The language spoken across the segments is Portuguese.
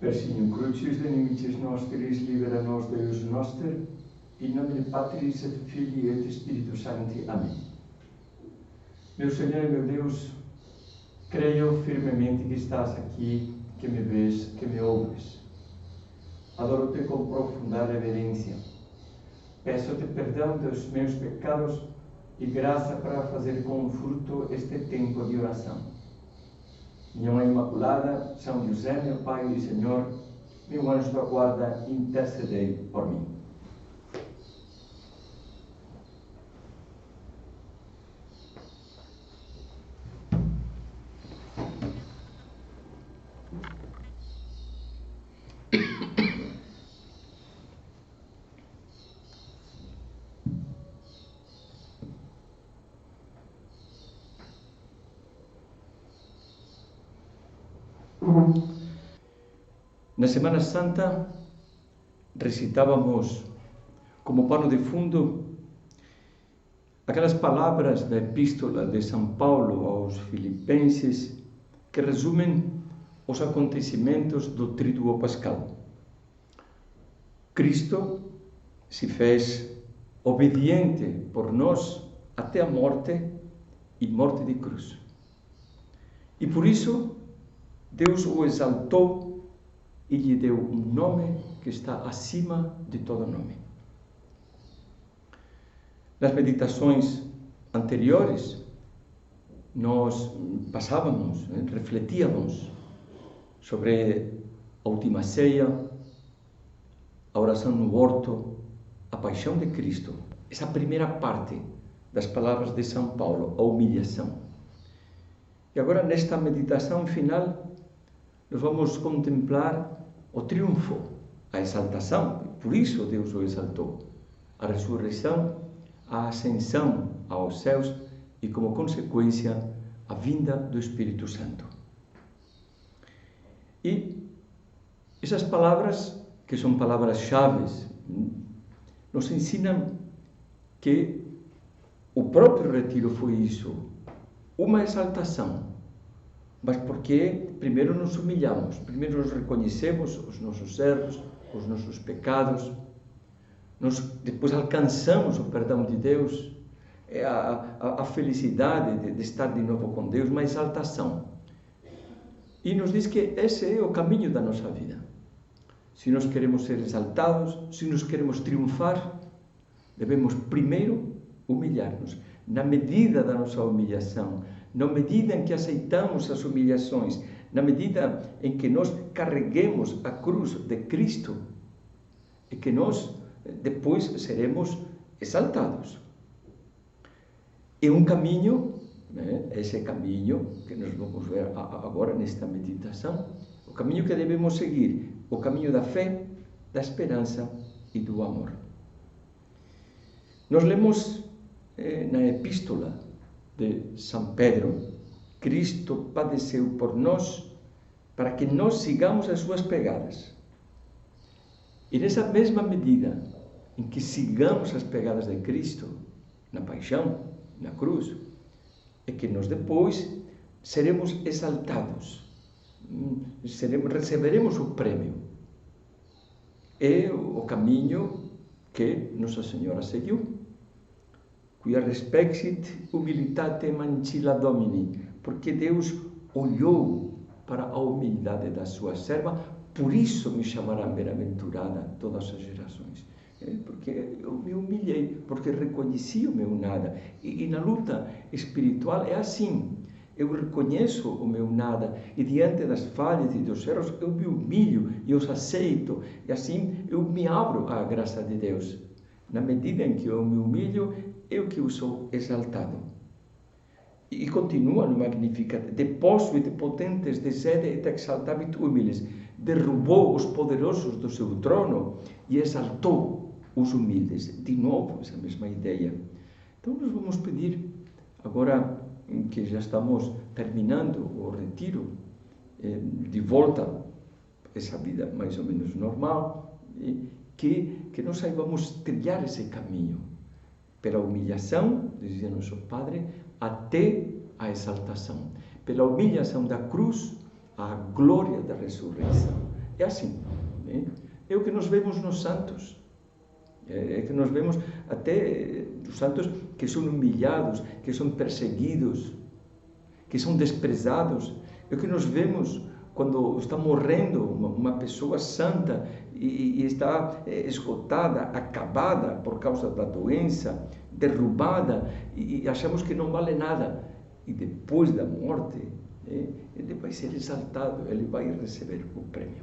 Per Signum Crucis de nimicis nostris, libera nos Deus noster, in nomine Patris et Filii et Spiritus Sancti. Amém. Meu Senhor e meu Deus, creio firmemente que estás aqui, que me vês, que me ouves. Adoro-te com profunda reverência. Peço-te perdão dos meus pecados e graça para fazer com fruto este tempo de oração. Minha Mãe Imaculada, São José, meu Pai e Senhor, meu anjo da guarda, intercedei por mim. Na Semana Santa recitávamos como pano de fundo aquelas palavras da Epístola de São Paulo aos Filipenses que resumem os acontecimentos do Tríduo Pascal. Cristo se fez obediente por nós até a morte e morte de cruz. E por isso Deus o exaltou e lhe deu um nome que está acima de todo nome. Nas meditações anteriores, nós passávamos, refletíamos sobre a última ceia, a oração no horto, a paixão de Cristo. Essa primeira parte das palavras de São Paulo, a humilhação. E agora, nesta meditação final, nós vamos contemplar o triunfo, a exaltação, por isso Deus o exaltou, a ressurreição, a ascensão aos céus e, como consequência, a vinda do Espírito Santo. E essas palavras, que são palavras-chave, nos ensinam que o próprio retiro foi isso, uma exaltação. Mas porque primeiro nos humilhamos, primeiro nos reconhecemos os nossos erros, os nossos pecados, depois alcançamos o perdão de Deus, a felicidade de estar de novo com Deus, uma exaltação. E nos diz que esse é o caminho da nossa vida. Se nós queremos ser exaltados, se nós queremos triunfar, devemos primeiro humilhar-nos. Na medida da nossa humilhação, na medida em que aceitamos as humilhações, na medida em que nós carreguemos a cruz de Cristo, é que nós depois seremos exaltados. É um caminho, esse caminho que nós vamos ver agora nesta meditação, o caminho que devemos seguir, o caminho da fé, da esperança e do amor. Nós lemos na Epístola de São Pedro: Cristo padeceu por nós para que nós sigamos as suas pegadas. E nessa mesma medida em que sigamos as pegadas de Cristo, na paixão, na cruz, é que nós depois seremos exaltados, receberemos o prêmio. É o caminho que Nossa Senhora seguiu. Quia respexit humilitate mancilla Domini, porque Deus olhou para a humildade da sua serva, por isso me chamarão bem-aventurada todas as gerações. Porque eu me humilhei, porque reconheci o meu nada. E na luta espiritual é assim. Eu reconheço o meu nada e diante das falhas e dos erros eu me humilho e os aceito. E assim eu me abro à graça de Deus. Na medida em que eu me humilho, eu que sou exaltado. E continua no Magnificat: deposuit potentes de sede et exaltavit humiles. Derrubou os poderosos do seu trono e exaltou os humildes. De novo, essa mesma ideia. Então nós vamos pedir, agora que já estamos terminando o retiro, de volta a essa vida mais ou menos normal, que nós saibamos trilhar esse caminho pela humilhação, dizia nosso Padre, até a exaltação. Pela humilhação da cruz, à glória da ressurreição. É assim. É o que nós vemos nos santos. É que nós vemos até os santos que são humilhados, que são perseguidos, que são desprezados. É o que nós vemos quando está morrendo uma pessoa santa e está esgotada, acabada por causa da doença, derrubada, e achamos que não vale nada. E depois da morte, ele vai ser exaltado, ele vai receber o prêmio.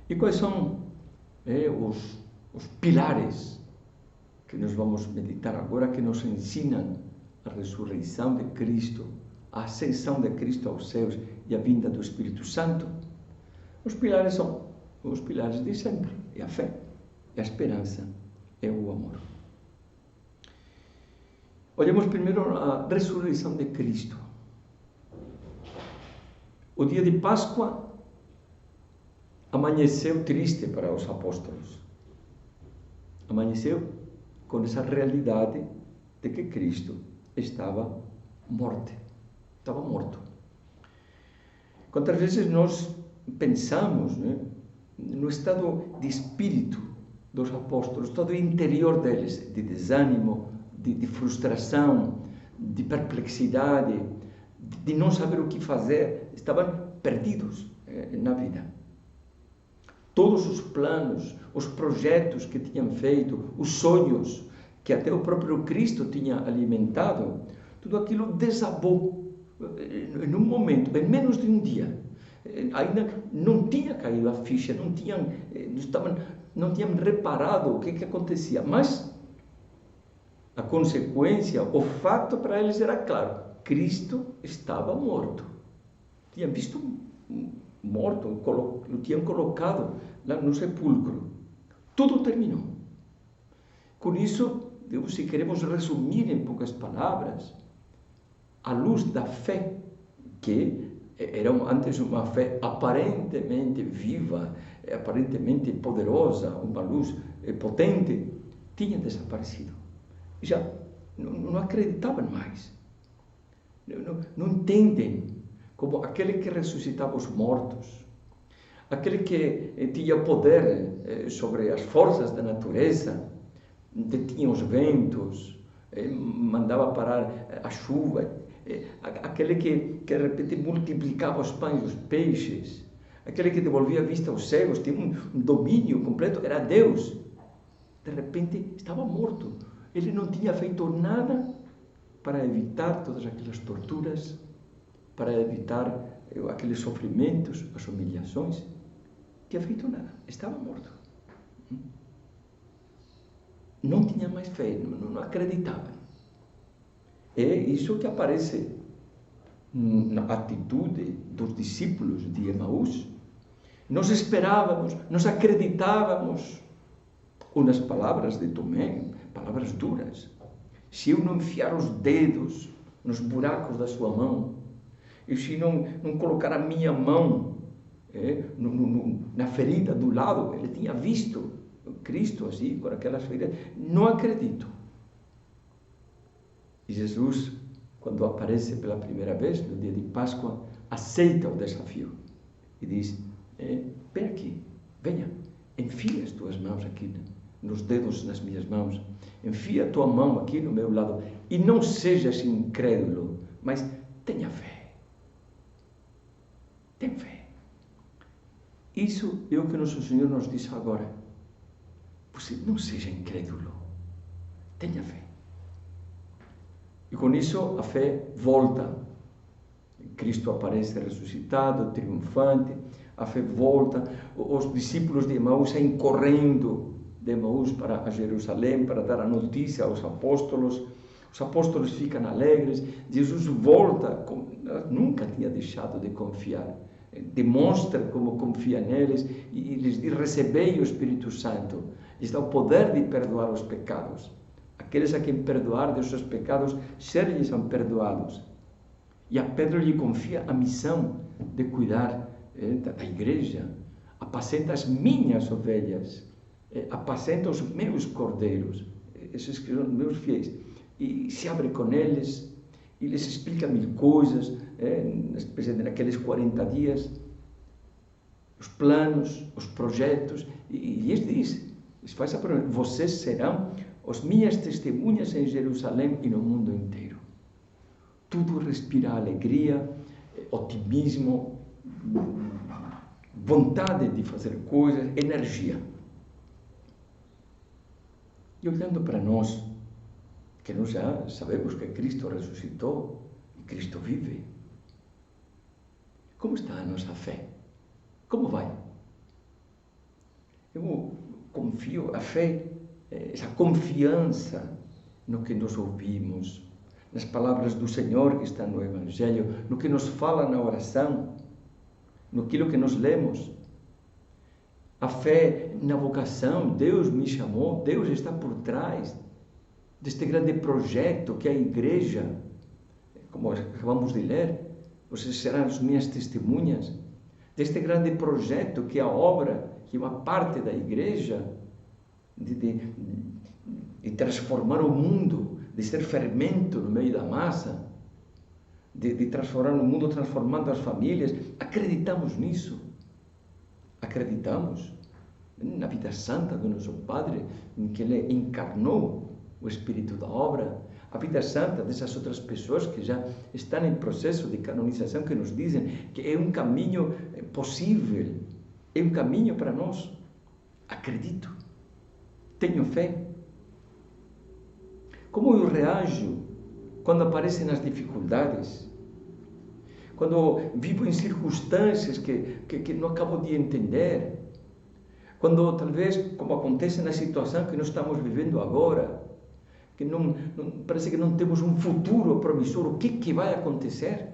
E quais são os pilares que nós vamos meditar agora, que nos ensinam a ressurreição de Cristo, a ascensão de Cristo aos céus e a vinda do Espírito Santo? Os pilares são os pilares de sempre: é a fé, é a esperança, é o amor. Olhemos primeiro a ressurreição de Cristo. O dia de Páscoa amanheceu triste para os apóstolos. Amanheceu com essa realidade de que Cristo estava morto. Estava morto. Quantas vezes nós pensamos, no estado de espírito dos apóstolos, todo o interior deles, de desânimo, de frustração, de perplexidade, de não saber o que fazer, estavam perdidos na vida. Todos os planos, os projetos que tinham feito, os sonhos que até o próprio Cristo tinha alimentado, tudo aquilo desabou em um momento, em menos de um dia. Ainda não tinha caído a ficha, não tinham reparado o que acontecia, mas a consequência, o fato para eles era claro: Cristo estava morto. Tinham visto morto, o tinham colocado lá no sepulcro. Tudo terminou. Com isso, se queremos resumir em poucas palavras, à luz da fé, que era antes uma fé aparentemente viva, aparentemente poderosa, uma luz potente, tinha desaparecido. Já não acreditavam mais. Não entendem como aquele que ressuscitava os mortos, aquele que tinha poder sobre as forças da natureza, detinha os ventos, mandava parar a chuva, aquele que de repente multiplicava os pães e os peixes, aquele que devolvia a vista aos cegos, tinha um domínio completo, era Deus. De repente estava morto. Ele não tinha feito nada para evitar todas aquelas torturas, para evitar aqueles sofrimentos, as humilhações. Não tinha feito nada, estava morto. Não tinha mais fé, não acreditava. É isso que aparece na atitude dos discípulos de Emaús. Nós esperávamos, nós acreditávamos, ou nas palavras de Tomé, palavras duras: se eu não enfiar os dedos nos buracos da sua mão, e se não colocar a minha mão na ferida do lado, ele tinha visto Cristo assim, com aquelas feridas, não acredito. E Jesus, quando aparece pela primeira vez, no dia de Páscoa, aceita o desafio e diz: vem aqui, venha, enfia as tuas mãos aqui, nos dedos nas minhas mãos, enfia a tua mão aqui no meu lado, e não sejas incrédulo, mas tenha fé. Tem fé. Isso é o que nosso Senhor nos diz agora. Você não seja incrédulo, tenha fé. E com isso a fé volta. Cristo aparece ressuscitado, triunfante, a fé volta. Os discípulos de Emaús saem correndo de Emaús para Jerusalém para dar a notícia aos apóstolos. Os apóstolos ficam alegres. Jesus volta, nunca tinha deixado de confiar. Demonstra como confia neles e lhes diz: recebei o Espírito Santo. Lhes dá o poder de perdoar os pecados. Aqueles a quem perdoar de seus pecados, ser-lhes são perdoados. E a Pedro lhe confia a missão de cuidar da igreja. Apacenta as minhas ovelhas, apacenta os meus cordeiros, esses que são meus fiéis. E se abre com eles e lhes explica mil coisas, naqueles 40 dias. os planos, os projetos, e lhes diz, faz a promessa, vocês serão as minhas testemunhas em Jerusalém e no mundo inteiro. Tudo respira alegria, otimismo, vontade de fazer coisas, energia. E olhando para nós, que nós já sabemos que Cristo ressuscitou e Cristo vive, como está a nossa fé? Como vai? Eu confio, a fé, essa confiança no que nós ouvimos, nas palavras do Senhor que está no Evangelho, no que nos fala na oração, no que nós lemos. A fé na vocação, Deus me chamou, Deus está por trás deste grande projeto que é a igreja, como acabamos de ler, vocês serão as minhas testemunhas, deste grande projeto que é a obra, que é uma parte da igreja, de transformar o mundo, de ser fermento no meio da massa, de transformar o mundo, transformando as famílias. Acreditamos nisso. Acreditamos na vida santa do nosso Padre, em que Ele encarnou o espírito da obra, a vida santa dessas outras pessoas que já estão em processo de canonização, que nos dizem que é um caminho possível, é um caminho para nós. Acredito, tenho fé. Como eu reajo quando aparecem as dificuldades? Quando vivo em circunstâncias que não acabo de entender? Quando talvez, como acontece na situação que nós estamos vivendo agora, que parece que não temos um futuro promissor, o que vai acontecer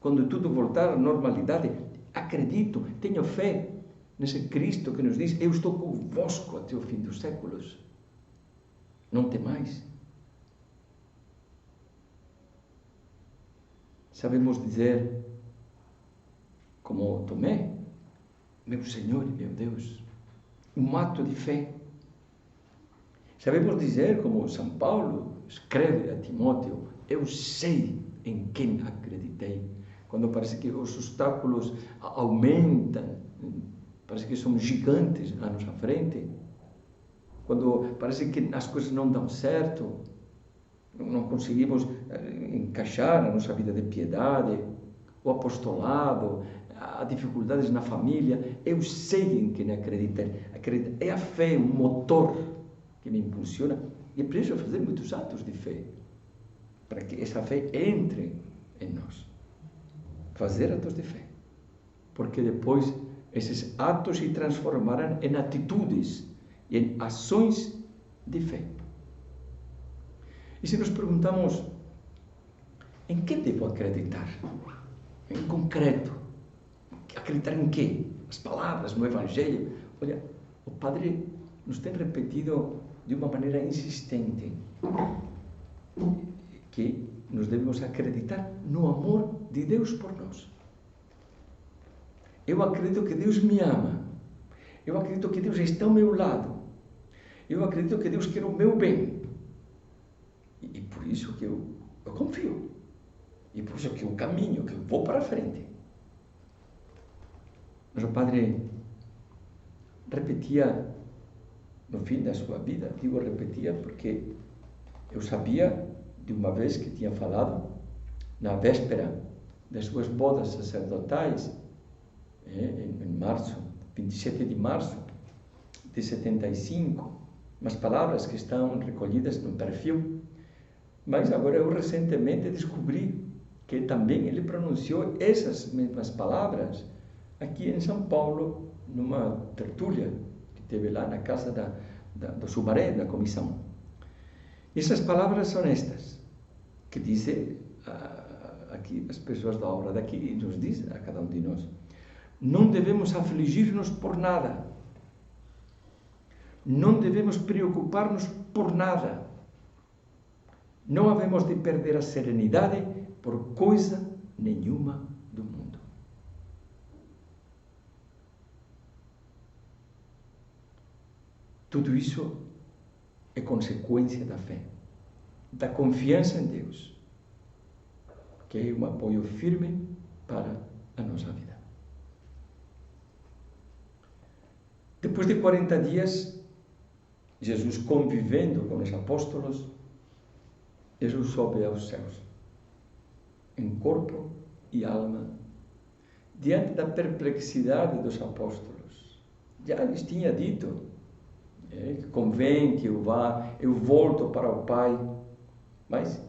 quando tudo voltar à normalidade? Acredito, tenho fé nesse Cristo que nos diz, eu estou convosco até o fim dos séculos. Não temais. Sabemos dizer, como Tomé, meu Senhor e meu Deus, um ato de fé. Sabemos dizer, como São Paulo escreve a Timóteo, eu sei em quem acreditei. Quando parece que os obstáculos aumentam, parece que são gigantes à nossa frente, quando parece que as coisas não dão certo, não conseguimos encaixar a nossa vida de piedade, o apostolado, as dificuldades na família, eu sei em quem acreditei. É a fé, um motor que me impulsiona, e é preciso fazer muitos atos de fé, para que essa fé entre em nós. Fazer atos de fé, porque depois esses atos se transformarão em atitudes e em ações de fé. E se nos perguntamos, em que devo acreditar? Em concreto, acreditar em quê? As palavras, no Evangelho. Olha, o Padre nos tem repetido de uma maneira insistente que nos devemos acreditar no amor de Deus por nós. Eu acredito que Deus me ama. Eu acredito que Deus está ao meu lado. Eu acredito que Deus quer o meu bem. E por isso que eu confio. E por isso que eu caminho, que eu vou para a frente. Mas o Padre repetia no fim da sua vida, digo repetia porque eu sabia de uma vez que tinha falado na véspera das suas bodas sacerdotais, em março, 27 de março de 75, umas palavras que estão recolhidas no perfil, mas agora eu recentemente descobri que também ele pronunciou essas mesmas palavras aqui em São Paulo, numa tertúlia que teve lá na casa do Sumaré, da comissão. E essas palavras são estas, que dizem aqui as pessoas da obra daqui, e nos diz a cada um de nós: não devemos afligir-nos por nada, não devemos preocupar-nos por nada, não havemos de perder a serenidade por coisa nenhuma do mundo. Tudo isso é consequência da fé, da confiança em Deus, que é um apoio firme para a nossa vida. Depois de 40 dias, Jesus convivendo com os apóstolos, Jesus sobe aos céus, em corpo e alma, diante da perplexidade dos apóstolos. Já lhes tinha dito, que convém que eu vá, eu volto para o Pai, mas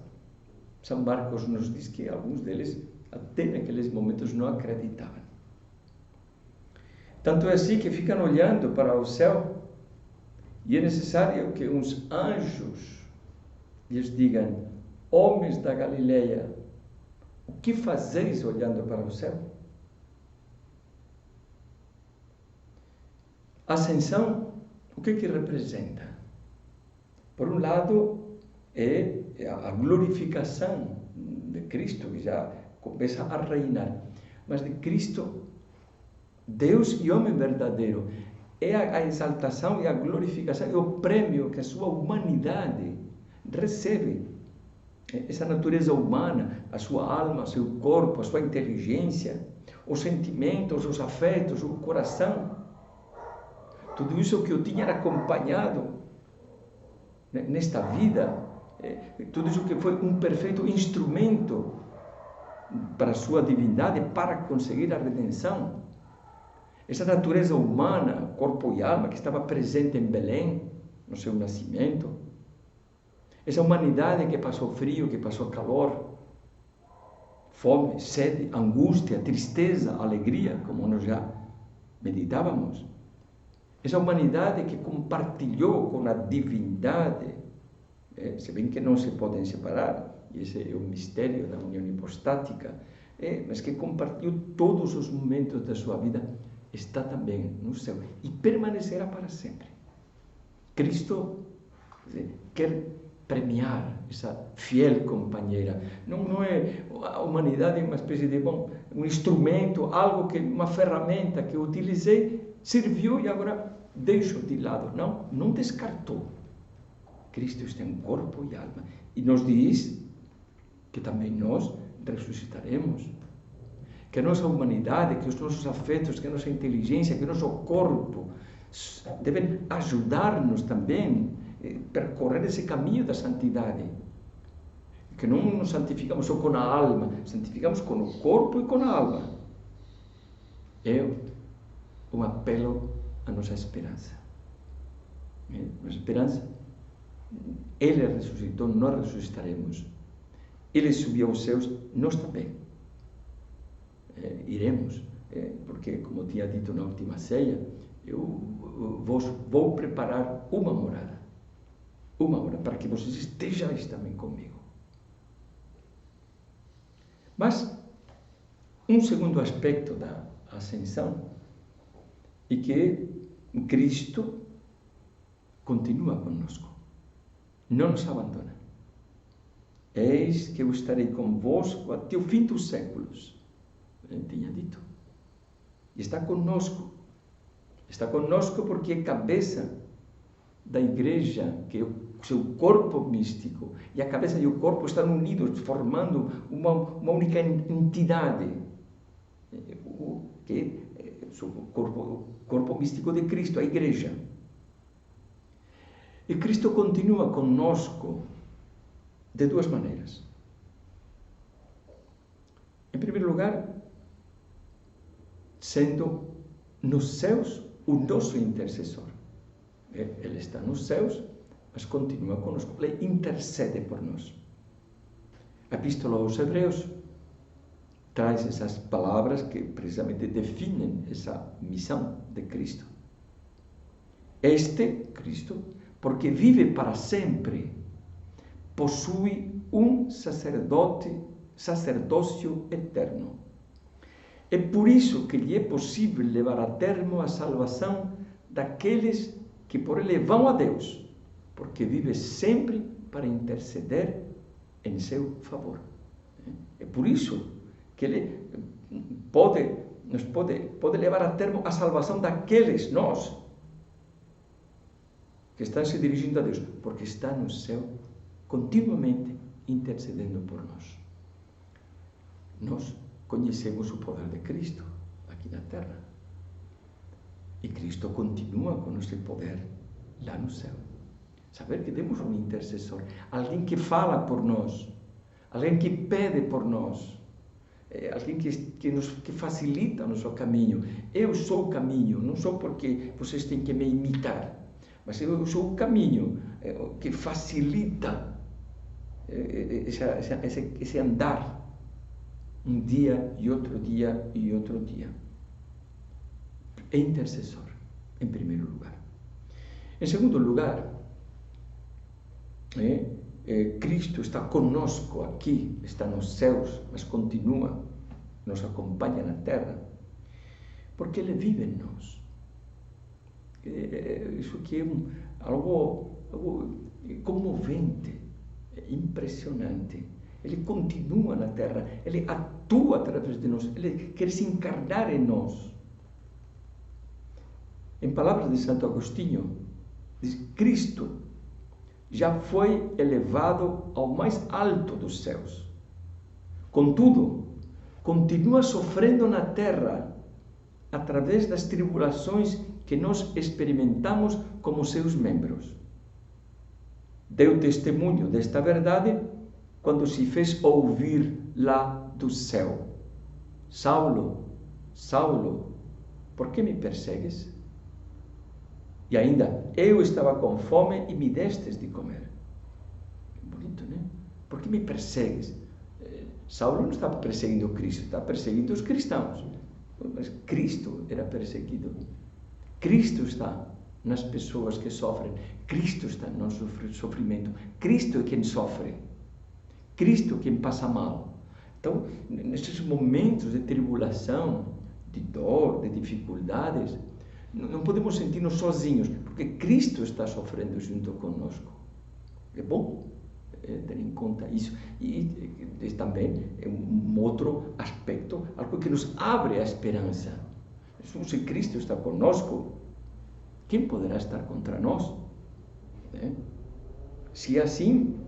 São Marcos nos diz que alguns deles, até naqueles momentos, não acreditavam. Tanto é assim que ficam olhando para o céu, e é necessário que uns anjos lhes digam: homens da Galileia, o que fazeis olhando para o céu? A ascensão, o que representa? Por um lado, é a glorificação de Cristo, que já começa a reinar. Mas de Cristo, Deus e homem verdadeiro, é a exaltação e a glorificação, é o prêmio que a sua humanidade recebe. Essa natureza humana, a sua alma, o seu corpo, a sua inteligência, os sentimentos, os afetos, o coração, tudo isso que eu tinha acompanhado nesta vida, tudo isso que foi um perfeito instrumento para a sua divindade, para conseguir a redenção. Essa natureza humana, corpo e alma, que estava presente em Belém, no seu nascimento. Essa humanidade que passou frio, que passou calor, fome, sede, angústia, tristeza, alegria, como nós já meditávamos. Essa humanidade que compartilhou com a divindade, se bem que não se podem separar, e esse é o mistério da união hipostática, mas que compartilhou todos os momentos da sua vida, está também no céu e permanecerá para sempre. Cristo quer premiar essa fiel companheira. Não é a humanidade uma espécie de um instrumento, algo que uma ferramenta que eu utilizei, serviu e agora deixo de lado. Não descartou. Cristo está em corpo e alma e nos diz que também nós ressuscitaremos. Que a nossa humanidade, que os nossos afetos, que a nossa inteligência, que o nosso corpo devem ajudar-nos também a percorrer esse caminho da santidade. Que não nos santificamos só com a alma, santificamos com o corpo e com a alma. É um apelo à nossa esperança. Nossa esperança, Ele ressuscitou, nós ressuscitaremos. Ele subiu aos céus, nós também. Iremos, porque, como tinha dito na última ceia, eu vos vou preparar uma morada, para que vocês estejais também comigo. Mas, um segundo aspecto da ascensão é que Cristo continua conosco, não nos abandona. Eis que eu estarei convosco até o fim dos séculos. Ele tinha dito. E está conosco. Está conosco porque é cabeça da igreja, que é o seu corpo místico. E a cabeça e o corpo estão unidos, formando uma única entidade. Que é o corpo místico de Cristo, a igreja. E Cristo continua conosco de duas maneiras. Em primeiro lugar, sendo nos céus o nosso intercessor. Ele está nos céus, mas continua conosco. Ele intercede por nós. A Epístola aos Hebreus traz essas palavras que precisamente definem essa missão de Cristo. Este, Cristo, porque vive para sempre, possui um sacerdócio eterno. É por isso que lhe é possível levar a termo a salvação daqueles que por ele vão a Deus, porque vive sempre para interceder em seu favor. É por isso que ele pode levar a termo a salvação daqueles, nós, que estão se dirigindo a Deus, porque está no céu continuamente intercedendo por nós. Nós conhecemos o poder de Cristo aqui na terra. E Cristo continua com esse poder lá no céu. Saber que temos um intercessor, alguém que fala por nós, alguém que pede por nós, alguém que facilita o nosso caminho. Eu sou o caminho, não sou porque vocês têm que me imitar, mas eu sou o caminho que facilita esse andar, um dia e outro dia e outro dia. É intercessor, em primeiro lugar. Em segundo lugar, Cristo está conosco aqui, está nos céus, mas continua, nos acompanha na terra, porque Ele vive em nós. Isso que é algo comovente, impressionante. Ele continua na terra, Ele atua através de nós, Ele quer se encarnar em nós. Em palavras de Santo Agostinho, diz: Cristo já foi elevado ao mais alto dos céus. Contudo, continua sofrendo na terra através das tribulações que nós experimentamos como seus membros. Deu testemunho desta verdade quando se fez ouvir lá do céu: Saulo, Saulo, por que me persegues? E ainda, eu estava com fome e me destes de comer. Bonito, né? Por que me persegues? Saulo não estava perseguindo Cristo, estava perseguindo os cristãos. Mas Cristo era perseguido. Cristo está nas pessoas que sofrem. Cristo está no sofrimento. Cristo é quem sofre. Cristo é quem passa mal. Então, nesses momentos de tribulação, de dor, de dificuldades, não podemos sentir-nos sozinhos, porque Cristo está sofrendo junto conosco. É bom ter em conta isso. E também é um outro aspecto, algo que nos abre a esperança. Se Cristo está conosco, quem poderá estar contra nós? Se é assim,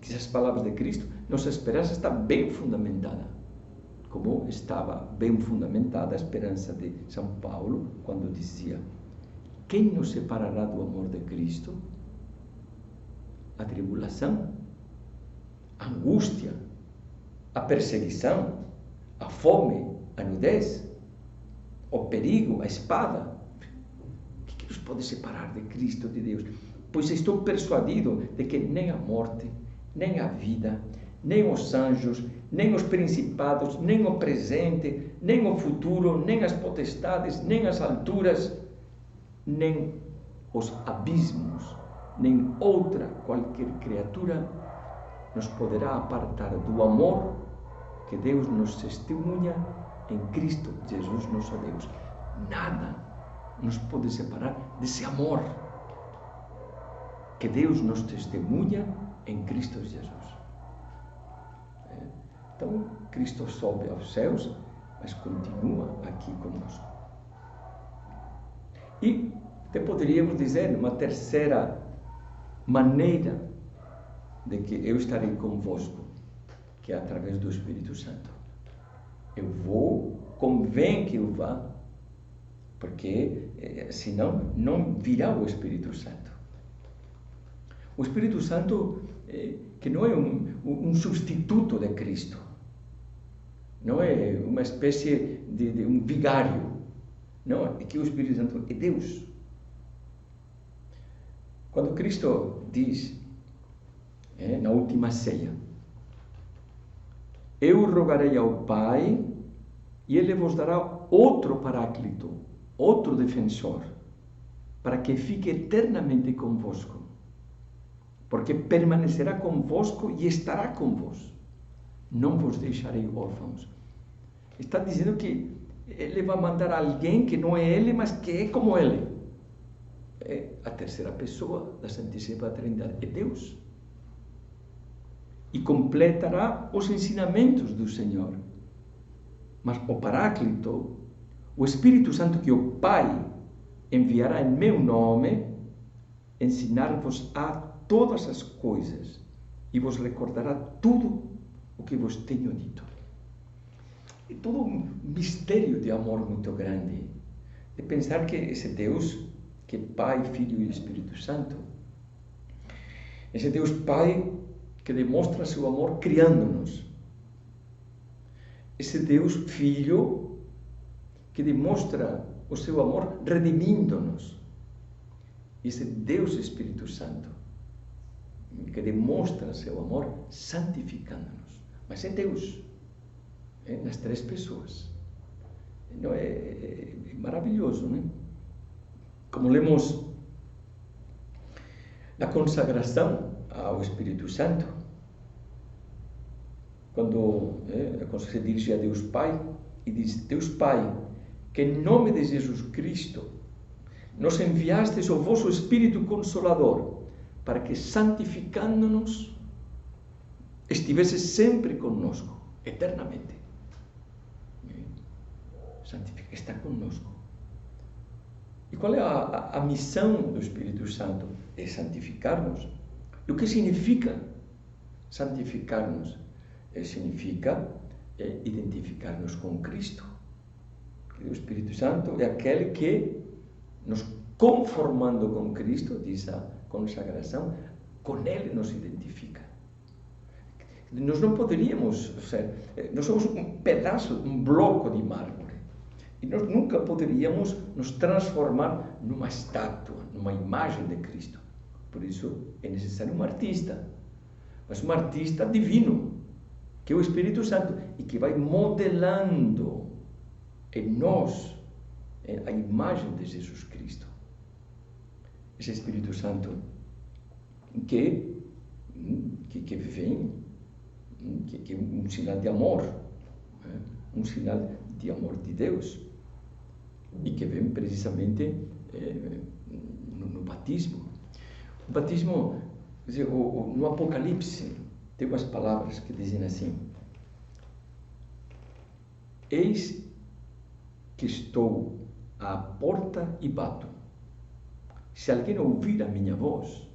se as palavras de Cristo, nossa esperança está bem fundamentada, como estava bem fundamentada a esperança de São Paulo, quando dizia: quem nos separará do amor de Cristo? A tribulação, a angústia, a perseguição, a fome, a nudez, o perigo, a espada. O que nos pode separar de Cristo, de Deus? Pois estou persuadido de que nem a morte, nem a vida, nem os anjos, nem os principados, nem o presente, nem o futuro, nem as potestades, nem as alturas, nem os abismos, nem outra qualquer criatura nos poderá apartar do amor que Deus nos testemunha em Cristo Jesus, nosso Deus. Nada nos pode separar desse amor que Deus nos testemunha em Cristo Jesus. Então, Cristo sobe aos céus, mas continua aqui conosco. E poderíamos dizer uma terceira maneira de que eu estarei convosco, que é através do Espírito Santo. Eu vou, convém que eu vá, porque senão não virá o Espírito Santo. O Espírito Santo, que não é um substituto de Cristo, não é uma espécie de um vigário, não, é que o Espírito Santo é Deus. Quando Cristo diz, na última ceia: eu rogarei ao Pai e Ele vos dará outro Paráclito, outro defensor, para que fique eternamente convosco, porque permanecerá convosco e estará convosco. Não vos deixarei órfãos. Está dizendo que Ele vai mandar alguém que não é Ele, mas que é como Ele. É a terceira pessoa da Santíssima Trindade, é Deus. E completará os ensinamentos do Senhor. Mas o Paráclito, o Espírito Santo que o Pai enviará em meu nome, ensinar-vos-á todas as coisas e vos recordará tudo o que vos tenho dito. É todo um mistério de amor muito grande. de pensar que esse Deus, que é Pai, Filho e Espírito Santo, esse Deus Pai que demonstra seu amor criando-nos, esse Deus Filho que demonstra o seu amor redimindo-nos, esse Deus Espírito Santo que demonstra seu amor santificando-nos. Mas é Deus, nas três pessoas. Não é maravilhoso, né? Como lemos na consagração ao Espírito Santo, quando se dirige a Deus Pai e diz: Deus Pai, que em nome de Jesus Cristo nos enviastes o vosso Espírito Consolador, para que, santificando-nos, estivesse sempre conosco, eternamente. Está conosco. E qual é a missão do Espírito Santo? É santificar-nos. E o que significa santificar-nos? Significa identificar-nos com Cristo. O Espírito Santo é aquele que, nos conformando com Cristo, diz a consagração, com Ele nos identifica. Nós não poderíamos ser, nós somos um pedaço, um bloco de mármore. E nós nunca poderíamos nos transformar numa estátua, numa imagem de Cristo. Por isso é necessário um artista. Mas um artista divino, que é o Espírito Santo, e que vai modelando em nós a imagem de Jesus Cristo. Esse Espírito Santo que vem, que é um sinal de amor, um sinal de amor de Deus, e que vem precisamente no batismo. O batismo, quer dizer, no Apocalipse, tem umas palavras que dizem assim: eis que estou à porta e bato. Se alguém ouvir a minha voz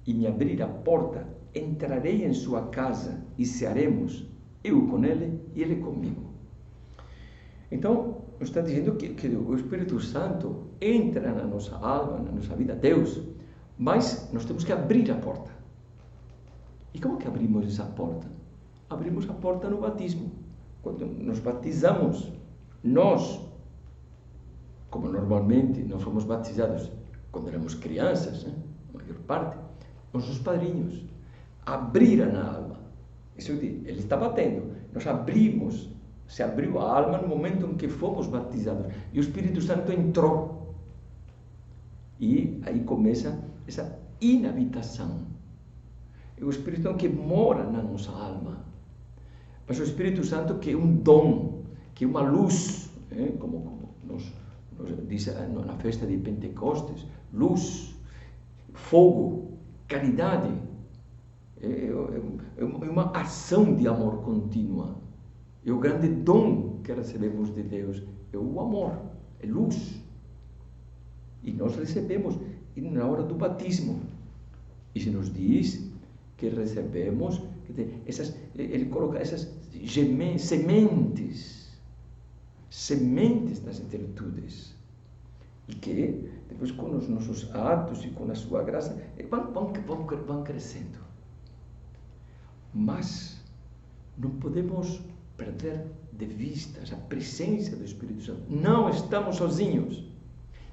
e me abrir a porta, entrarei em sua casa e cearemos, eu com ele e ele comigo. Então, está dizendo que o Espírito Santo entra na nossa alma, na nossa vida, Deus, mas nós temos que abrir a porta. E como que abrimos essa porta? Abrimos a porta no batismo. Quando nos batizamos, nós, como normalmente nós fomos batizados quando éramos crianças, a maior parte, nossos padrinhos abriram a alma. Isso ele está batendo. Nós abrimos, se abriu a alma no momento em que fomos batizados. E o Espírito Santo entrou. E aí começa essa inabitação. É o Espírito Santo que mora na nossa alma. Mas o Espírito Santo que é um dom, que é uma luz, como nos diz na festa de Pentecostes, luz, fogo, caridade. É uma ação de amor contínua. É o grande dom que recebemos de Deus. É o amor, é luz. E nós recebemos na hora do batismo. E se nos diz que recebemos, ele coloca essas sementes das virtudes. E que depois com os nossos atos e com a sua graça vão crescendo. Mas não podemos perder de vista a presença do Espírito Santo. Não estamos sozinhos.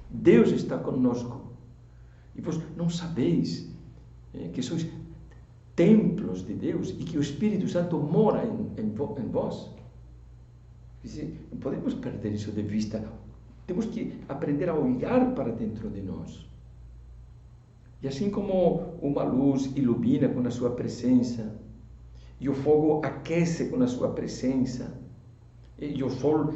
Deus está conosco. E vós não sabeis que sois templos de Deus e que o Espírito Santo mora em vós? Não podemos perder isso de vista. Temos que aprender a olhar para dentro de nós. E assim como uma luz ilumina com a sua presença, e o fogo aquece com a sua presença, e o sol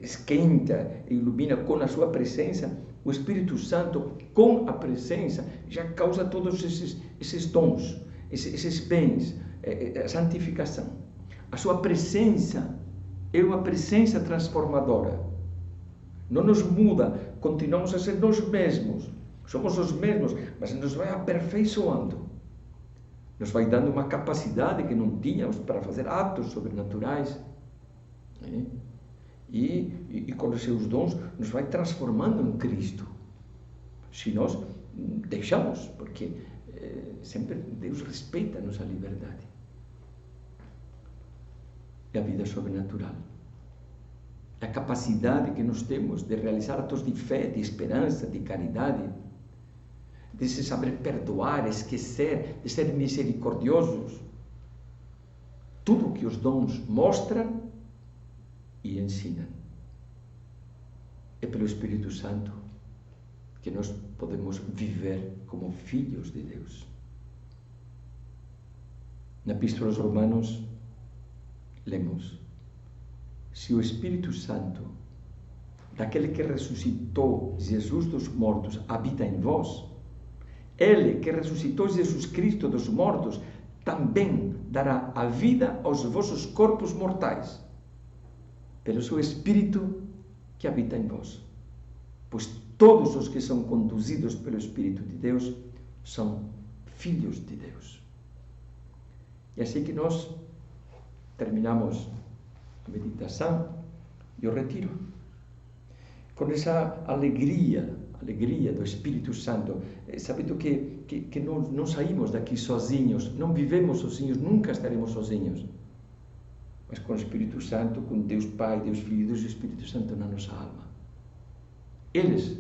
esquenta e ilumina com a sua presença, o Espírito Santo, com a presença, já causa todos esses dons, esses bens, a santificação. A sua presença é uma presença transformadora. Não nos muda, continuamos a ser nós mesmos. Somos os mesmos, mas nos vai aperfeiçoando. Nos vai dando uma capacidade que não tínhamos para fazer atos sobrenaturais. e com os seus dons nos vai transformando em Cristo. Se nós deixamos, porque sempre Deus respeita a nossa liberdade. É a vida sobrenatural. A capacidade que nós temos de realizar atos de fé, de esperança, de caridade, de se saber perdoar, esquecer, de ser misericordiosos. Tudo o que os dons mostram e ensinam. É pelo Espírito Santo que nós podemos viver como filhos de Deus. Na Epístola aos Romanos, lemos: se o Espírito Santo, daquele que ressuscitou Jesus dos mortos, habita em vós, Ele que ressuscitou Jesus Cristo dos mortos, também dará a vida aos vossos corpos mortais, pelo seu Espírito que habita em vós. Pois todos os que são conduzidos pelo Espírito de Deus são filhos de Deus. E assim que nós terminamos a meditação e o retiro, com essa alegria do Espírito Santo, sabendo que não saímos daqui sozinhos, não vivemos sozinhos, nunca estaremos sozinhos, mas com o Espírito Santo, com Deus Pai, Deus Filho e Deus Espírito Santo na nossa alma. Eles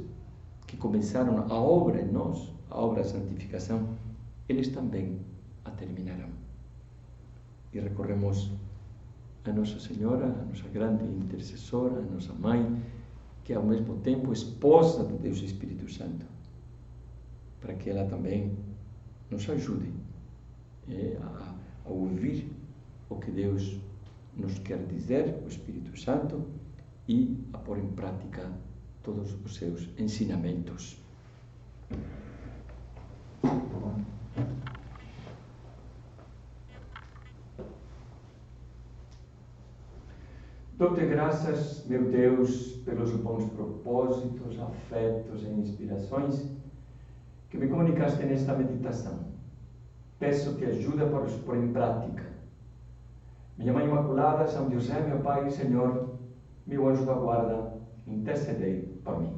que começaram a obra em nós, a obra da santificação, eles também a terminarão. E recorremos a Nossa Senhora, a nossa grande intercessora, a nossa Mãe, que é ao mesmo tempo esposa do Deus Espírito Santo, para que ela também nos ajude a ouvir o que Deus nos quer dizer, o Espírito Santo, e a pôr em prática todos os seus ensinamentos. Dou-te graças, meu Deus, pelos bons propósitos, afetos e inspirações que me comunicaste nesta meditação. Peço-te ajuda para os pôr em prática. Minha Mãe Imaculada, São José, meu Pai e Senhor, meu anjo da guarda, intercedei por mim.